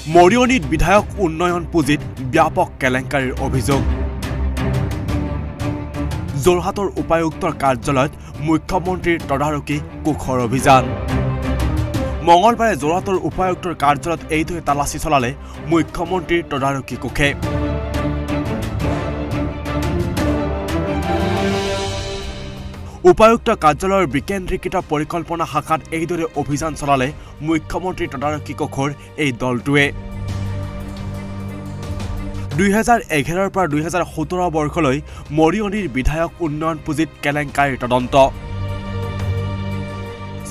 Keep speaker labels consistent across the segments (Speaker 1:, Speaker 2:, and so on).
Speaker 1: মৰিয়নীত বিধায়ক উন্নয়ন পুঁজিত ব্যাপক কেলেংকাৰীৰ অভিযোগ যোৰহাটৰ উপায়ুক্তৰ কাৰ্যালয়ত মুখ্যমন্ত্ৰীৰ তদাৰকী কোখৰ অভিযান মঙলবাৰে যোৰহাটৰ উপায়ুক্তৰ কাৰ্যালয়ত এইদৰে তালাচী চলালে মুখ্যমন্ত্ৰীৰ তদাৰকী কোখে উপায়ুক্ত কাৰ্যালয়ৰ বিকেন্দ্ৰীকৃত পৰিকল্পনা শাখাত এইদৰে অভিযান চলালে মুখ্যমন্ত্ৰীৰ তদাৰকী কোখৰ এই দলটোৱে 2011 পৰা 2017 বৰ্ষলৈ মৰিয়নীৰ বিধায়ক উন্নয়ন পুঁজিত কেলেংকাৰীৰ তদন্ত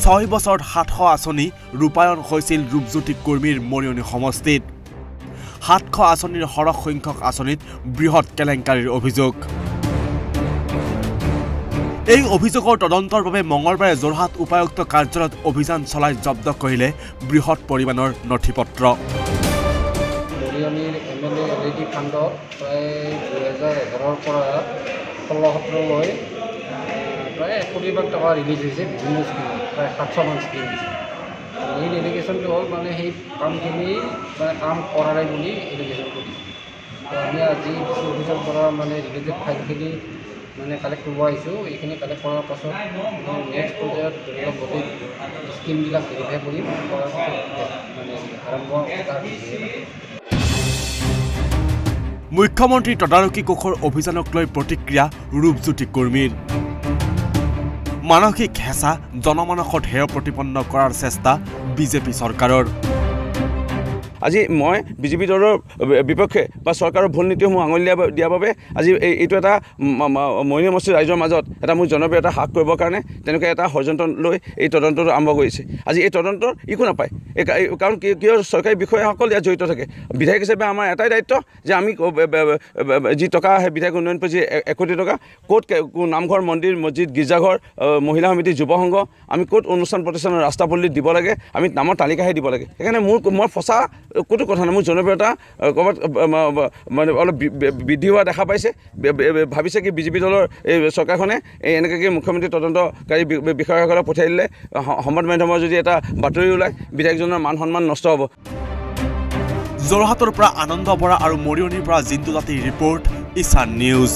Speaker 1: 6 বছৰত 700 আঁচনি ৰূপায়ণ হৈছিল ৰূপজ্যোতি কুৰ্মীৰ মৰিয়নী সমষ্টিত 700 আঁচনিৰ সৰহ সংখ্যক আঁচনিত বৃহৎ কেলেংকাৰীৰ অভিযোগ এই অভিযোগৰ তদন্তৰ বাবে মঙলবাৰে যোৰহাট উপায়ুক্ত কাৰ্যালয়ত অভিযান চলাই জব্দ কৰিলে বৃহৎ পৰিমাণৰ নথিপত্ৰ
Speaker 2: মৰিয়নীৰ এমএলএ এলইডি ফাণ্ডত প্ৰায় 2011 পৰা 16-17 লৈ প্ৰায় 1 কোটি টকা ৰিলিজ হৈছে বিভিন্ন স্কিমত প্ৰায় 700 মান স্কিম হৈছে মেইন এলিগেশ্যনটো হ'ল মানে সেই কামখিনি মানে কাম কৰা নাই বুলি এলিগেশ্যন কৰিছে আমি আজি ডিচি অফিচৰ পৰা মানে ৰিলিজেড ফাইলখিনি মানে কালেক্ট কৰিব আহিছোঁ এইখিনি কালেক্ট কৰাৰ পাছত নেক্সট পৰ্যায়ত গোটেই স্কিমবিলাক ভেৰিফাই কৰিম কৰাৰ পাছত মানে আৰম্ভ
Speaker 1: মুখ্যমন্ত্ৰী তদাৰকী কোখৰ অভিযানক লৈ প্ৰতিক্ৰিয়া ৰূপজ্যোতি কুৰ্মীৰ মানসিক হেঁচা জনমানসত হেয় প্ৰতিপন্ন কৰাৰ চেষ্টা বিজেপি চৰকাৰৰ
Speaker 3: আজি মই বিজেপি দলৰ বিপক্ষে বা চৰকাৰৰ ভুল নীতিসমূহ আঙুলি দিয়াৰ বাবে আজি এইটো এটা মৰিয়নী সমষ্টিৰ ৰাইজৰ মাজত এটা মোৰ জনপ্ৰিয়তা হ্ৰাস কৰিবৰ কাৰণে তেনেকৈ এটা ষড়যন্ত্ৰ লৈ এই তদন্তটো আৰম্ভ কৰিছে আজি এই তদন্তৰ একো নাপায় কাৰণ কিয় চৰকাৰী বিষয়াসকল ইয়াত জড়িত থাকে বিধায়ক হিচাপে আমাৰ এটাই দায়িত্ব যে আমি যি টকা আহে বিধায়ক উন্নয়ন পুঁজি 1 কোটি টকা ক'ত নামঘৰ মন্দিৰ মছজিদ গীৰ্জাঘৰ মহিলা সমিতি যুৱ সংঘ আমি ক'ত অনুষ্ঠান প্ৰতিষ্ঠানৰ ৰাস্তা পদূলিত দিব লাগে আমি নামৰ তালিকাহে দিব লাগে সেইকাৰণে মই ফচা ক'তো কথা নাই মোৰ জনপ্ৰিয়তা ক'ৰবাত মানে অলপ বৃদ্ধি হোৱা দেখা পাইছে ভাবিছে কি বিজেপি দলৰ এই চৰকাৰখনে এনেকৈ মুখ্যমন্ত্ৰী তদন্তকাৰী বিষয়াসকলক পঠিয়াই দিলে সংবাদ মাধ্যমৰ যদি এটা বাতৰি ওলায় বিধায়কজনৰ মান সন্মান নষ্ট হ'ব
Speaker 1: যোৰহাটৰ পৰা আনন্দ বৰা আৰু মৰিয়নীৰ পৰা জিন্তু জাতিৰ ৰিপৰ্ট ঈশান নিউজ